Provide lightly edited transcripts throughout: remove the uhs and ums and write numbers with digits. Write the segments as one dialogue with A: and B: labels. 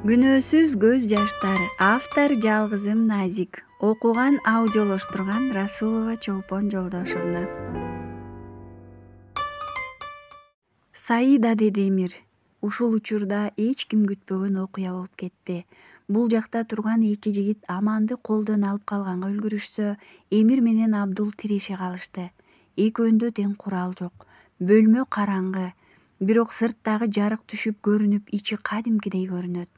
A: Күнөөсүз көз жаштар. Автор жалгызым Назик. Окуган аудиолоштурган Расулова Чолпон Жолдошовна. Саида, деди Эмир. Ушул учурда эч ким күтпөгөн окуя болуп кетти. Бул жакта турган эки жигит Аманды колдон алып калганга үлгүрүшсө, Эмир менен Абдул тиреше калышты. Экөөндө тең курал жок. Бөлмө караңгы. Бирок сырттагы жарык түшүп көрүнүп, ичи кадимкидей көрүнөт.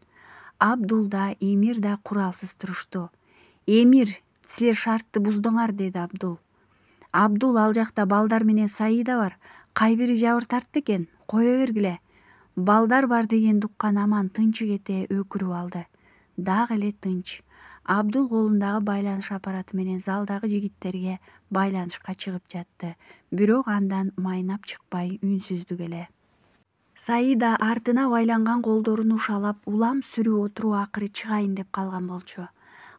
A: Абдул да Эмир да куралсыз турушту. «Эмир, силер шартты буздуңар», деди Абдул. «Абдул, ал жакта балдар менен Саида бар. Кайбири жабыр тартты экен, кое бергиле». Балдар бар дегенди уккан Аман тынчы кете өкүрүп алды. Дагы эле тынч. Абдул колундагы байланыш аппараты менен залдагы жигиттерге байланышка чыгып жатты. Бирок андан майнап чыкпай үнсүздүк эле. Саида артына байланган колдорун ушалап, улам сүрүп отуруп акыры чыгайын деп калган болчу.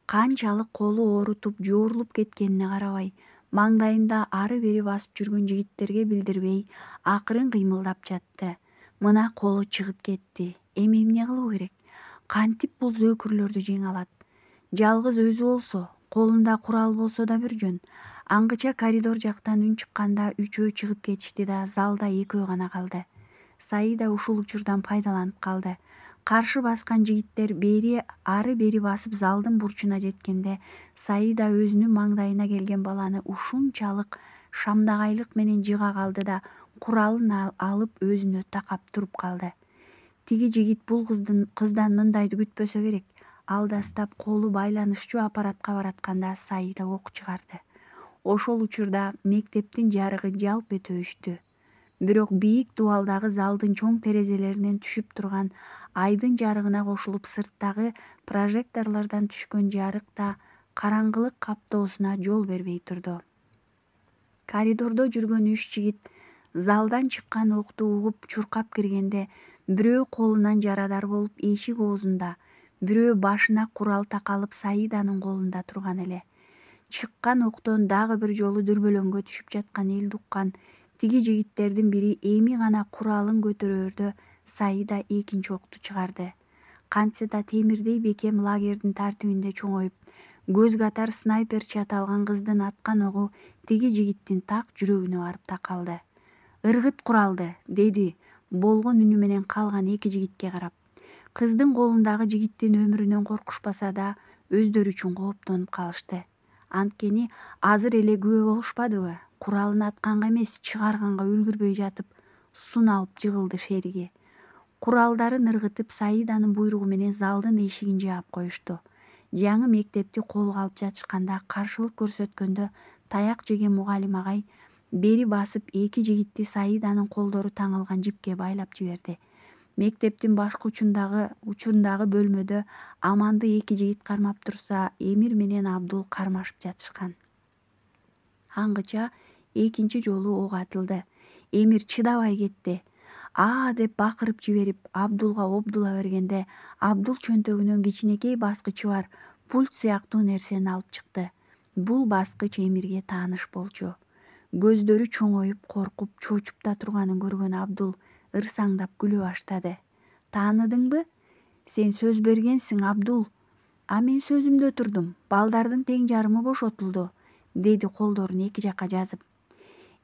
A: Канчалык колу оорутуп, жуурулуп кеткенине карабай, маңдайында ары-бери басып жүргөн жигиттерге билдирбей, акырын кыймылдап жатты. Мына колу чыгып кетти. Эми эмне кылуу керек? Кантип бул зөөкүрлөрдү жеңе алат? Жалгыз өзү болсо, колунда курал болсо да бир жөн. Аңгыча коридор жактан үн чыкканда үчөө чыгып кетишти да залда экөө гана калды. Саида ушул учурдан пайдаланып калды. Каршы баскан жигиттер ары-бери басып залдын бурчуна жеткенде, Саида өзүнүн маңдайына келген баланы ушунчалык шамдагайлык менен жыга калды да куралын алып өзүнө такап туруп калды. Тиги жигит бул кыздан мындайды күтпөсө керек. Алдастап колу байланышчу аппаратка баратканда Саида ок чыгарды. Ошол учурда мектептин жарыгы жалп этип өчтү. Бирок бийик дубалдагы залдын чоң терезелеринен түшүп турган айдын жарыгына кошулуп, сырттагы прожекторлордон түшкөн жарык да караңгылык каптоосуна жол бербей турду. Коридордо жүргөн 3 жигит залдан чыккан окту угуп чуркап киргенде, бирөө колунан жарадар болуп эшик оозунда, бирөө башына курал такалып Саиданын колунда турган эле. Чыккан октон дагы бир жолу дүрбөлөңгө түшүп жаткан элди уккан тиги жигиттердин бири эми гана куралын көтөрөөрдө Саида экинчи окту чыгарды. Кантсе да темирдей бекем лагердин тартибинде чоңоюп, көз катар снайпер чаталган кыздын аткан огу тиги жигиттин так жүрөгүнө барып такалды. «Ыргыт куралды», деди болгон үнү менен калган эки жигитке карап. Кыздын колундагы жигиттин өмүрүнөн коркушпаса да, өздөрү үчүн кооптонуп калышты. Анткени азыр эле күбө болушпадыбы? Куралын атканга эмес, чыгарганга үлгүрбөй жатып, сун алып жыгылды шериги. Куралдарын ыргытып, Саиданын буйругу менен залдын эшигин жаап коюшту. Жаңы мектепти колго алып жатышканда, каршылык көрсөткөндө таяк жеген мугалим агай бери басып эки жигитти Саиданын колдору таңылган жипке байлап жиберди. Мектептин башкы учундагы бөлмөдө Аманды эки жигит кармап турса, Эмир менен Абдул кармашып жатышкан. Аңгыча экинчи жолу ок атылды. Эмир чыдабай кетти. «Аа» деп бакырып жиберип, Абдулга обдула бергенде, Абдул чөнтөгүнөн кичинекей баскычы бар пульт сыяктуу нерсени алып чыкты. Бул баскыч Эмирге тааныш болчу. Көздөрү чоңоюп, коркуп, чочуп да турганын көргөн Абдул ырсаңдап күлө баштады. «Тааныдыңбы? Сен сөз бергенсиң, Абдул». «А мен сөзүмдө турдум. Балдардын тең жарымы бошотулду», деди колдорун эки жакка жазып.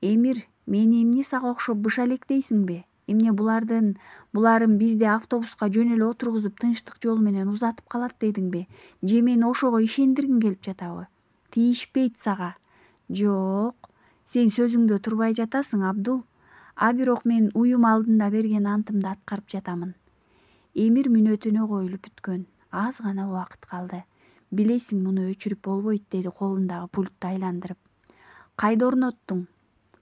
A: «Эмир, мени эмне сага окшоп быша электейсиңби? Эмне буларын бизди автобуска жөн эле отургузуп, тынчтык жолу менен узатып калат дедиңби? Же мени ошого ишендиргиң келип жатабы? Тийишпейт сага». «Жок, сен сөзүңдө турбай жатасың, Абдул. А бирок мен уюм алдында берген антымды аткарып жатамын». Эмир мүнөтүнө коюлуп бүткөн. Аз гана убакыт калды. «Билесиң, муну өчүрүп болбойт», деди колундагы пультту айландырып. «Кайда орноттуң?»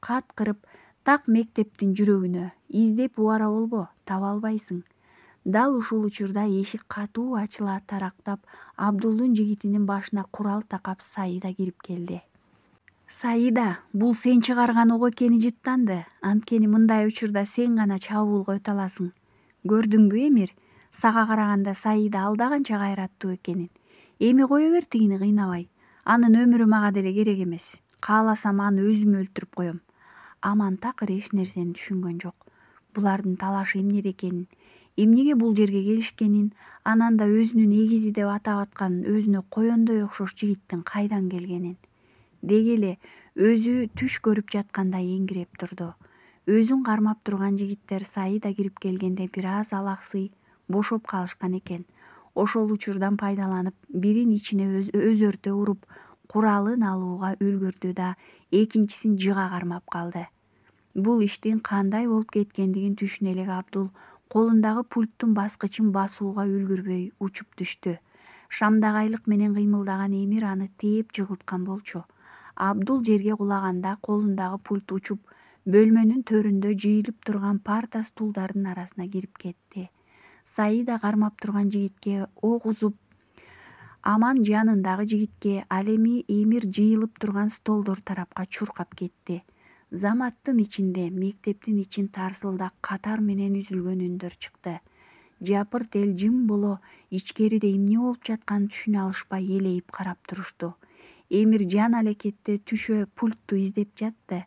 A: «Кат кырып, так мектептин жүрөгүнө. Издеп убара болбо, таба албайсың». Дал ушул учурда эшик катуу ачыла тарактап, Абдулдун жигитинин башына курал такап Саида кирип келди. «Саида, бул сен чыгарган ок экени жыттанды. Анткени мындай учурда сен гана чабуулга өтө аласың. Көрдүңбү, Эмир? Сага караганда Саида алда канча кайраттуу экенин. Эми кое бер тигини кыйнабай. Анын өмүрү мага деле керек эмес. Кааласам аны өзүм өлтүрүп коем». Аман такыр эч нерсени түшүнгөн жок. Булардын талашы эмнеде экенин, эмнеге бул жерге келишкенин, анан да өзүнүн эгизи деп атап аткан өзүнө коёндой окшош жигиттин кайдан келгенин. Деги эле өзү түш көрүп жаткандай эңиреп турду. Өзүн кармап турган жигиттер Саида кирип келгенде бир аз алаксый бошоп калышкан экен. Ошол учурдан пайдаланып, бирин ичине өзөртө уруп, куралын алууга үлгүрдү да, экинчисин жыга кармап калды. Бул иштин кандай болуп кеткендигин түшүнө элек Абдул колундагы пульттун баскычын басууга үлгүрбөй учуп түштү. Шамдагайлык менен кыймылдаган Эмир аны тээп жыгылткан болчу. Абдул жерге кулаганда колундагы пульт учуп, бөлмөнүн төрүндө жыйылып турган парта стулдардын арасына кирип кетти. Саида кармап турган жигитке ок узуп, Аман жанындагы жигитке, ал эми Эмир жыйылып турган столдор тарапка чуркап кетти. Заматтын ичинде, мектептин ичин тарсылдак катар менен үзүлгөн үндөр чыкты. Жапырт эл жым боло ичкериде эмне болуп жатканын түшүнө алышпай элейип карап турушту. Эмир жан алекетте түшө пультту издеп жатты.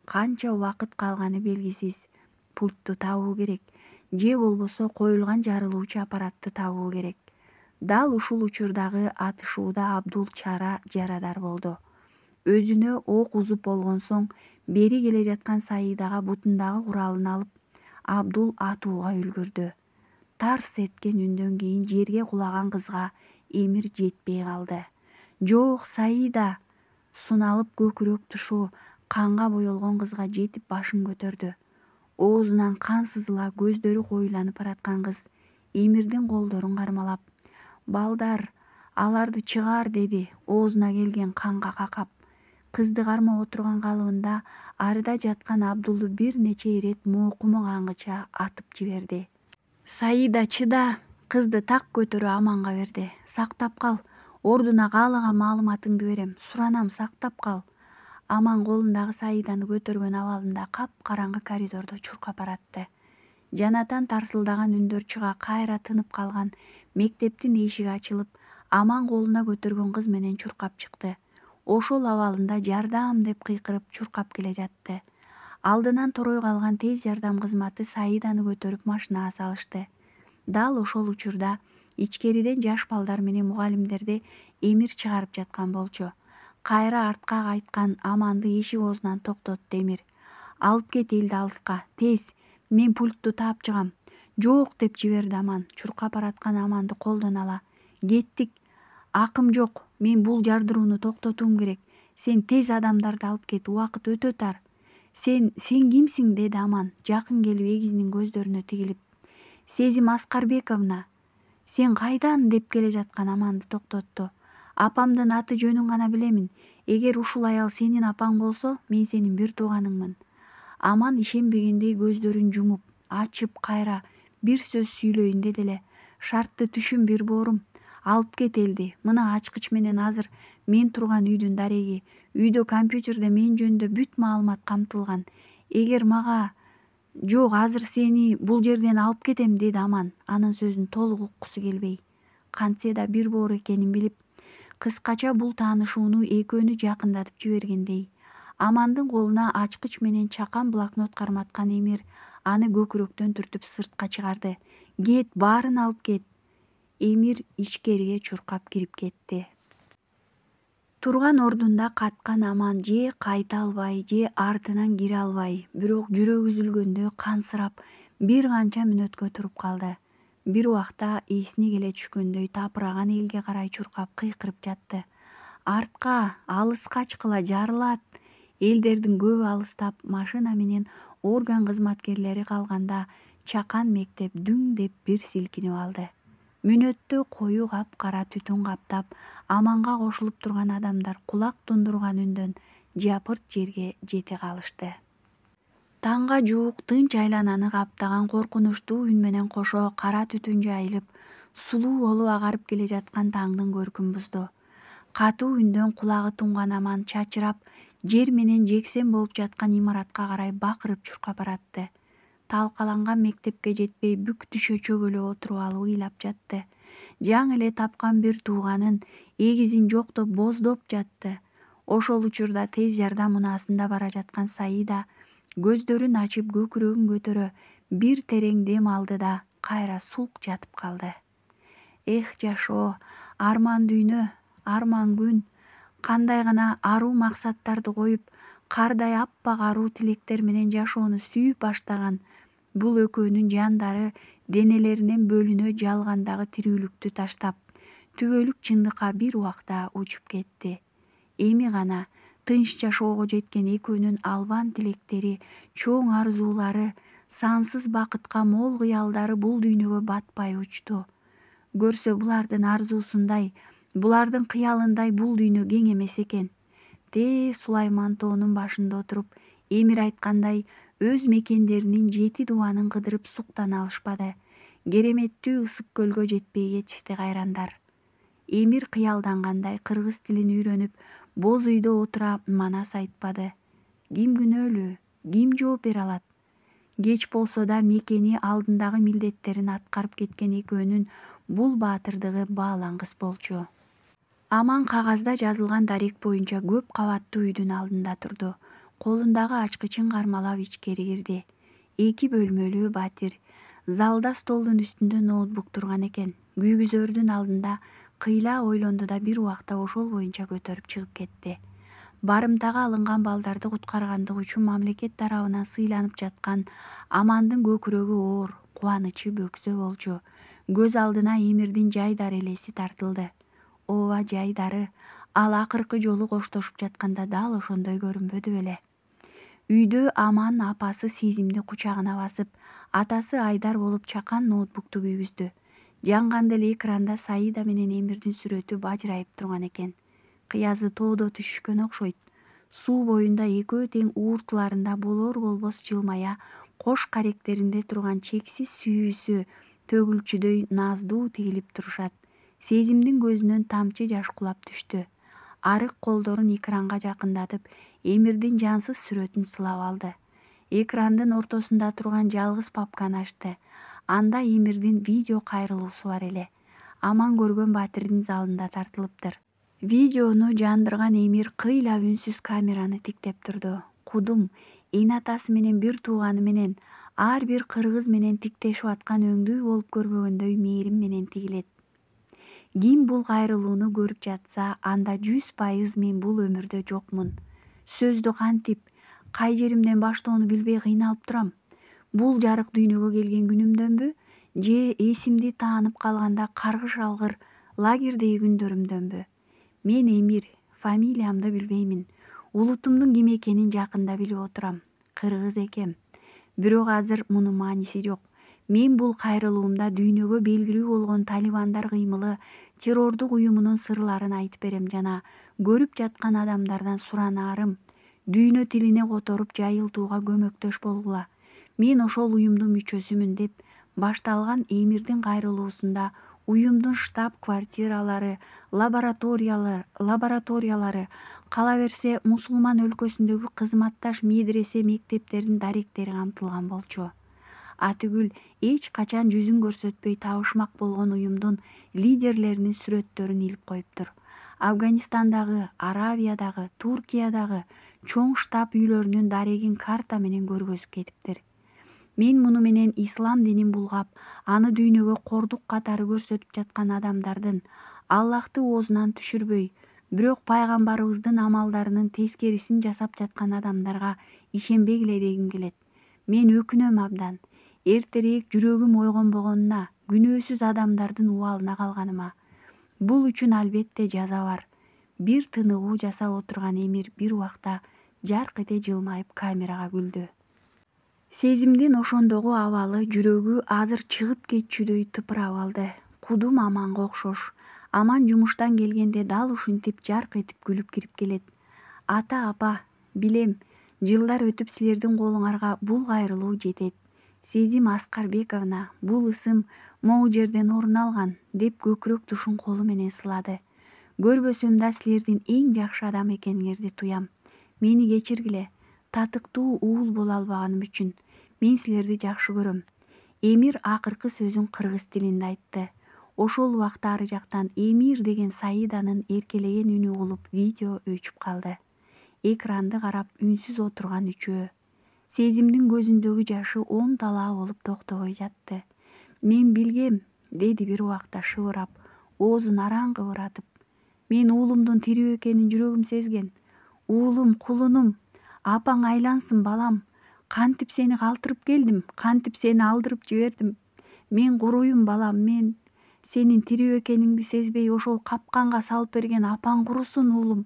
A: Канча убакыт калганы белгисиз. Пультту табуу керек, же болбосо коюлган жарылуучу аппаратты табуу керек. Дал ушул учурдагы атышууда Абдул чара жарадар болду. Өзүнө ок узуп болгон соң, бери келе жаткан Саидага бутундагы куралын алып, Абдул атууга үлгүрдү. Тарс эткен үндөн кийин жерге кулаган кызга Эмир жетпей калды. Жок, Саида! Суналып көкүрөк тушу канга боелгон кызга жетип башын көтөрдү. Оозунан кан сызыла, көздөрү коюланып бараткан кыз Эмирдин колдорун кармалап, «Балдар, аларды чыгар» деди, оозуна келген канга какап. Кызды кармап отурган калыбында арыда жаткан Абдулду бир нече ирет моокума кангыча атып жиберди. «Саида, чыда!» Кызды так көтөрүп Аманга берди. «Сактап кал, ордуна каалаган маалыматыңды берем, суранам, сактап кал». Аман колундагы Саиданы көтөргөн абалында капкараңгы коридордо чуркап баратты. Жанатан тарсылдаган үндөр чыга кайра тынып калган мектептин эшиги ачылып, Аман колуна көтөргөн кыз менен чуркап чыкты. Ошол абалында жардам деп кыйкырып чуркап келе жатты. Алдынан торой калган тез жардам кызматы Саиданы көтөрүп машинага салышты. Дал ошол учурда ичкериден жаш балдар менен мугалимдерди Эмир чыгарып жаткан болчу. Кайра артка кайткан Аманды эшик оозунан токтотту Эмир. «Алып кет элди алыска, тез, мен пультту таап чыгам». «Жок» деп жиберди Аман, чуркап бараткан Аманды колдон ала. «Кеттик. Акым жок, мен бул жардырууну токтотуум керек. Сен тез адамдарды алып кет, убакыт өтө тар». Сен кимсиң?» деди Аман, жакын келип эгизинин көздөрүнө тигилип. «Сезим Аскарбековна». «Сен кайдан?» деп келе жаткан Аманды токтотту. «Апамдын аты жөнүн гана билемин. Эгер ушул аял сенин апаң болсо, мен сенин бир тууганыңмын». Аман ишенбегендей көздөрүн жумуп, ачып кайра бир сөз сүйлөйүн деди эле. «Шартты түшүн бир боорум. Алып кет элди. Мына ачкыч менен азыр мен турган үйдүн дареги. Үйдө компьютерде мен жөнүндө бүт маалымат камтылган. Эгер мага...» «Жок, азыр сени бул жерден алып кетем», деди Аман, анын сөзүн толук уккусу келбей. Кантсе да бир боор экенин билип, кыскача бул таанышууну экөөнү жакындатып жибергендей. Амандын колуна ачкыч менен чакан блокнот карматкан Эмир аны көкүрөктөн түртүп сыртка чыгарды. «Кет, баарын алып кет». Эмир ичкериге чуркап кирип кетти. Турган ордунда каткан Аман же кайта албай, же артынан кире албай, бирок жүрөгү үзүлгөндөй кансырап бир канча мүнөткө туруп калды. Бир убакта эсине келе түшкөндөй тапыраган элге карай чуркап кыйкырып жатты. «Артка, алыска чыккыла, жарылат». Элдердин көбү алыстап, машина менен орган кызматкерлери калганда чакан мектеп дүң деп бир силкинип алды. Мүнөттө кою капкара түтүн каптап, Аманга кошулуп турган адамдар кулак тундурган үндөн жапырт жерге жете калышты. Таңга жуук тынч айлананы каптаган коркунучтуу үн менен кошо кара түтүн жайылып, сулуу болуп агарып келе жаткан таңдын көркүн бузду. Катуу үндөн кулагы тунган Аман чачырап, жер менен жексен болуп жаткан имаратка карай бакырып чуркап баратты. Талкаланган мектепке жетпей бүк түшө чөгөлүп отуруп алып ыйлап жатты. Жаңы эле тапкан бир тууганын эгизин жоктоп боздоп жатты. Ошол учурда тез жардам унаасында бара жаткан Саида көздөрүн ачып көкүрөгүн көтөрө бир терең дем алды да кайра сулк жатып калды. Эх жашоо, арман дүйнө, арман күн, кандай гана аруу максаттарды коюп, кардай аппак аруу тилектер менен жашоону сүйүп баштаган бул экөөнүн жандары денелеринен бөлүнө жалгандагы тирүүлүктү таштап, түбөлүк чындыкка бир убакта учуп кетти. Эми гана тынч жашоого жеткен экөөнүн албан тилектери, чоң арзуулары, сансыз бакытка мол кыялдары бул дүйнөгө батпай учту. Көрсө булардын арзуусундай, булардын кыялындай бул дүйнө кең эмес экен. Сулайман тоонун башында отуруп, Эмир айткандай өз мекендеринин 7 дубанын кыдырып суктана алышпады. Кереметтүү ысык көлгө жетпей кетишти кайрандар. Эмир кыялдангандай кыргыз тилин үйрөнүп, боз үйдө отура манас айтпады. Ким күнөөлүү, ким жооп бере алат? Кеч болсо да мекени алдындагы милдеттерин аткарып кеткен экөөнүн бул баатырдыгы баалангыс болчу. Аман кагазда жазылган дарек боюнча көп кабаттуу үйдүн алдында турду. Колундагы ачкычын кармалап ичкери кирди. 2 бөлмөлүү батир. Залда столдун үстүндө ноутбук турган экен. Күйгүзөрдүн алдында кыйла ойлонду да бир убакта ошол боюнча көтөрүп чыгып кетти. Барымтага алынган балдарды куткаргандыгы үчүн мамлекет тарабынан сыйланып жаткан Амандын көкүрөгү оор, кубанычы бөксө болчу. Көз алдына Эмирдин жайдары элеси тартылды. Ооба, жайдары, ал акыркы жолу коштошуп жатканда дал ошондой көрүнбөдү беле. Үйдө Аман апасы Сезимди кучагына басып, атасы Айдар болуп чакан ноутбукту күйгүздү. Жанганда эле экранда Саида менен Эмирдин сүрөтү бажырайып турган экен. Кыязы тоодо түшүшкөн окшойт. Суу боюнда экөө тең ууртуларында болор-болбос жылмая, кош каректеринде турган чексиз сүйүүсү төгүлчүдөй наздуу тигилип турушат. Сезимдин көзүнөн тамчы жаш кулап түштү. Арык колдорун экранга жакындатып, Эмирдин жансыз сүрөтүн сылап алды. Экрандын ортосунда турган жалгыз папканы ачты. Анда Эмирдин видео кайрылуусу бар эле. Аман көргөн батирдин залында тартылыптыр. Видеону жандырган Эмир кыйла үнсүз камераны тиктеп турду. Кудум, эне атасы менен бир тууганы менен, ар бир кыргыз менен тиктешип аткан өңдүү болуп көрбөгөндөй мээрим менен тигилет. Ким бул кайрылууну көрүп жатса, анда 100% мен бул өмүрдө жокмун. Сөздү кантип, кай жеримден баштоону билбей кыйналып турам. Бул жарык дүйнөгө келген күнүмдөнбү, же эсимди таанып калганда каргыш алгыр лагердеги күндөрүмдөнбү? Мен Эмир, фамилиямды билбеймин. Улутумдун ким экенин жакында билип отурам. Кыргыз экем. Бирок азыр мунун мааниси жок. Мен бул кайрылуумда дүйнөгө белгилүү болгон талибандар кыймылы, террордук уюмунун сырларын айтып берем жана көрүп жаткан адамдардан суранаарым, дүйнө тилине которуп жайылтууга көмөктөш болгула. Мен ошол уюмдун мүчөсүмүн деп башталган Эмирдин кайрылуусунда уюмдун штаб-квартиралары, лабораториялары, кала берсе мусулман өлкөсүндөгү кызматташ медресе мектептердин даректери камтылган болчу. Атүгүл эч качан жүзүн көрсөтпөй табышмак болгон уюмдун лидерлеринин сүрөттөрүн илип коюптур. Афганистандагы, Аравиядагы, Туркиядагы чоң штаб үйлөрүнүн дарегин карта менен көргөзүп кетиптир. Мен муну менен ислам динин булгап, аны дүйнөгө кордук катары көрсөтүп жаткан адамдардын Аллахты оозунан түшүрбөй, бирок пайгамбарыбыздын амалдарынын тескерисин жасап жаткан адамдарга ишенбегиле дегим келет. Мен өкүнөм абдан. Эртерээк жүрөгүм ойгонбогонуна, күнөөсүз адамдардын убалына калганыма. Бул үчүн албетте жаза бар. Бир тыныгуу жасап отурган Эмир бир убакта жарк эте жылмайып камерага күлдү. Сезимдин ошондогу абалы, жүрөгү азыр чыгып кетчүдөй тыпырап алды. Кудум Аманга окшош. Аман жумуштан келгенде дал ушинтип жарк этип күлүп кирип келет. Ата, апа, билем, жылдар өтүп силердин колуңарга бул кайрылуу жетет. Сезим Аскарбековна, бул ысым могу жерден орун алган, деп көкүрөк тушун колу менен сылады. Көрбөсөм да силердин эң жакшы адам экениңерди туям. Мени кечиргиле, татыктуу уул боло албаганым үчүн. Мен силерди жакшы көрөм. Эмир акыркы сөзүн кыргыз тилинде айтты. Ошол убакта ары жактан Эмир деген Саиданын эркелеген үнү угулуп видео өчүп калды. Экранды карап үнсүз отурган үчөө. Сезимдин көзүндөгү жашы 10 талаа болуп токтобой жатты. Мен билгем, деди бир убакта шыбырап, оозун араң кыбыратып. Мен уулумдун тирүү экенин жүрөгүм сезген. Уулум, кулунум, апаң айлансын балам. Кантип сени калтырып келдим, кантип сени алдырып жибердим. Мен куруйум балам, мен сенин тирүү экениңди сезбей ошол капканга салып берген апаң курусун уулум.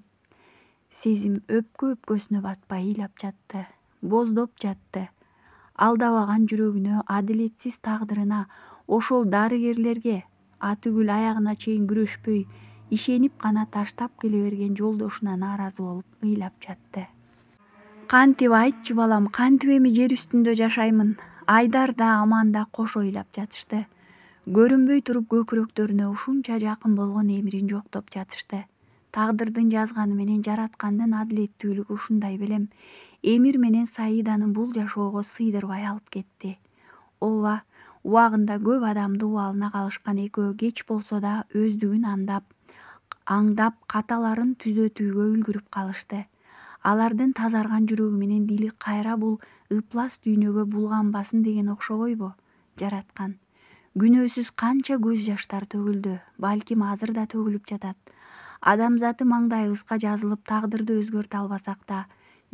A: Сезим өпкө өпкөсүнө батпай ыйлап жатты, боздоп жатты. Алдабаган жүрөгүнө, адилетсиз тагдырына, ошол дарыгерлерге, атүгүл аягына чейин күрөшпөй, ишенип гана таштап келе берген жолдошуна нааразы болуп ыйлап жатты. Кантип айтчы балам, кантип эми жер үстүндө жашаймын? Айдар да Аман да кошо ыйлап жатышты. Көрүнбөй туруп көкүрөктөрүнө ушунча жакын болгон эмирин жоктоп жатышты. Тагдырдын жазганы менен жараткандын адилеттүүлүгү ушундай белем. Эмир менен Саиданын бул жашоого сыйдырбай алып кетти. Ооба, убагында көп адамды убалына калышкан экөө кеч болсо да өздүгүн аңдап каталарын түзөтүүгө үлгүрүп калышты. Алардын тазарган жүрөгү менен дили кайра бул ыплас дүйнөгө булганбасын деген окшобойбу жараткан. Күнөөсүз канча көз жаштар төгүлдү, балким азыр да төгүлүп жатат. Адамзаты маңдайыбызга жазылып тагдырды өзгөртө албасак да,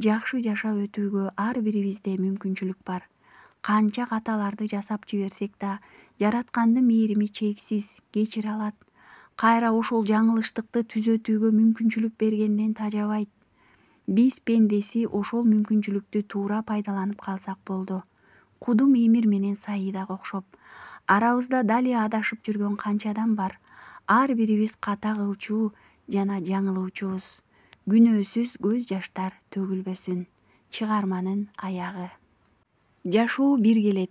A: жакшы жашап өтүүгө ар бирибизде мүмкүнчүлүк бар. Канча каталарды жасап жиберсек да, жараткандын мээрими чексиз, кечире алат. Кайра ошол жаңылыштыкты түзөтүүгө мүмкүнчүлүк бергенден тажабайт. Биз пендеси ошол мүмкүнчүлүктү туура пайдаланып калсак болду. Кудум Эмир менен Саидага окшоп. Арабызда дали адашып жүргөн канча адам бар. Ар бирибиз ката кылчу жана жаңылуучубуз. Күнөөсүз көз жаштар төгүлбөсүн. Чыгарманын аягы. Жашоо бир келет.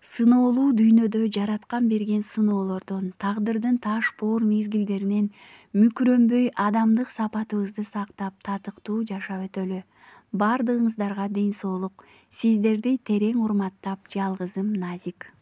A: Сыноолуу дүйнөдө жараткан берген сыноолордон, тагдырдын таш боор мезгилдеринен мүкүрөнбөй адамдык сапатыбызды сактап татыктуу жашап өтөлү. Бардыгыңыздарга ден соолук. Сиздерди терең урматтап, жалгызым Назик.